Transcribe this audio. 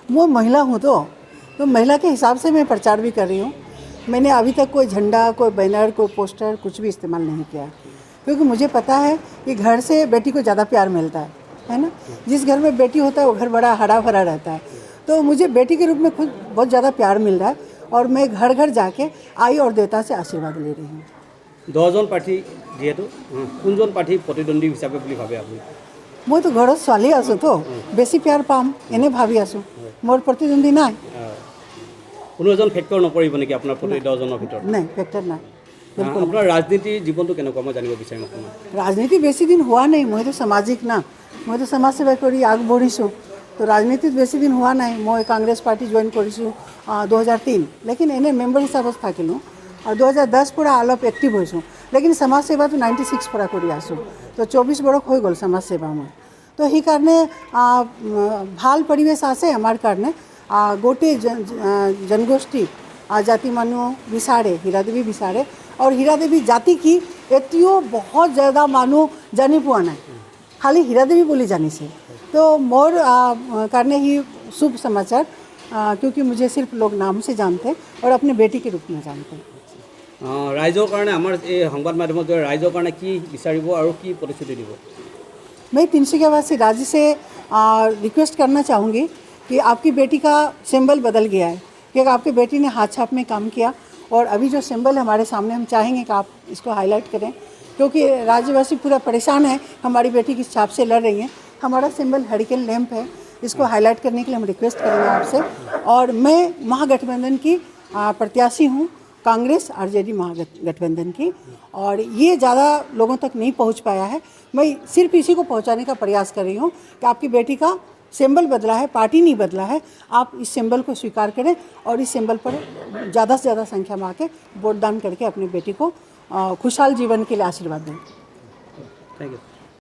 वो महिला हूँ तो महिला के हिसाब से मैं प्रचार भी कर रही हूँ। मैंने अभी तक कोई झंडा, कोई बैनर, कोई पोस्टर कुछ भी इस्तेमाल नहीं किया, क्योंकि मुझे पता है कि घर से बेटी को ज़्यादा प्यार मिलता है ना। जिस घर में बेटी होता है वो घर बड़ा हरा भरा रहता है। तो मुझे बेटी के रूप में खुद बहुत ज़्यादा प्यार मिल रहा है और मैं घर घर जाके आई और देवता से आशीर्वाद ले रही हूँ। 10জন প্ৰাৰ্থী যিহেতু কোনজন প্ৰাৰ্থী প্ৰতিদ্বন্দ্বী হিচাপে বুলি ভাবে আপুনি? মই তো ঘৰত ছোৱালী আছোঁ তো বেছি প্যাৰ পাম এনে ভাবি আছোঁ। মোৰ প্ৰতিদ্বন্দ্বী নাই। কোনো এজন ফেক্টৰ নপৰিব নেকি আপোনাৰ প্ৰতি 10জনৰ ভিতৰত? নাই, ফেক্টৰ নাই। আপোনাৰ ৰাজনীতিৰ জীৱনটো কেনেকুৱা মই জানিব বিচাৰিম আপোনাৰ। ৰাজনীতি বেছি দিন হোৱা নাই। মইতো সামাজিক না, মইতো সমাজ সেৱা কৰি আগবঢ়িছোঁ। তো ৰাজনীতিত বেছি দিন হোৱা নাই। মই কংগ্ৰেছ পাৰ্টি জইন কৰিছোঁ 2003, লেকিন এনে মেম্বাৰ হিচাপত থাকিলোঁ আৰু 2010 পৰা অলপ এক্টিভ হৈছোঁ। লেকিন সমাজ সেৱাটো 96 পৰা কৰি আছোঁ। তো 24 বছৰ হৈ গ'ল সমাজ সেৱা মই। তো সেইকাৰণে ভাল পৰিৱেশ আছে আমাৰ কাৰণে। গোটেই জনগোষ্ঠী जाति मानु विचारे, हीरा देवी विचारे और हीरा देवी जाति की एतियो बहुत ज़्यादा मानु जानी पुआ ना, खाली हीरा देवी बोली जानी से। तो मोर करने ही शुभ समाचार, क्योंकि मुझे सिर्फ लोग नाम से जानते और अपने बेटी के रूप में जानते। राइजर कारण आम संबाद माध्यम राइजर कारण कि विचार और कि प्रतिश्रुति दी? मैं तिनसुकियावासी राज्य से रिक्वेस्ट करना चाहूँगी कि आपकी बेटी का सिंबल बदल गया है, क्योंकि आपकी बेटी ने हाथ छाप में काम किया और अभी जो सिंबल है हमारे सामने, हम चाहेंगे कि आप इसको हाईलाइट करें, क्योंकि राज्यवासी पूरा परेशान है हमारी बेटी की छाप से लड़ रही हैं। हमारा सिंबल हरिकेन लैंप है, इसको हाईलाइट करने के लिए हम रिक्वेस्ट करेंगे आपसे। और मैं महागठबंधन की प्रत्याशी हूँ, कांग्रेस आरजेडी महागठबंधन की, और ये ज़्यादा लोगों तक नहीं पहुँच पाया है। मैं सिर्फ इसी को पहुँचाने का प्रयास कर रही हूँ कि आपकी बेटी का सिंबल बदला है, पार्टी नहीं बदला है। आप इस सिंबल को स्वीकार करें और इस सिंबल पर ज़्यादा से ज़्यादा संख्या में आके वोट दान करके अपनी बेटी को खुशहाल जीवन के लिए आशीर्वाद दें। Thank you.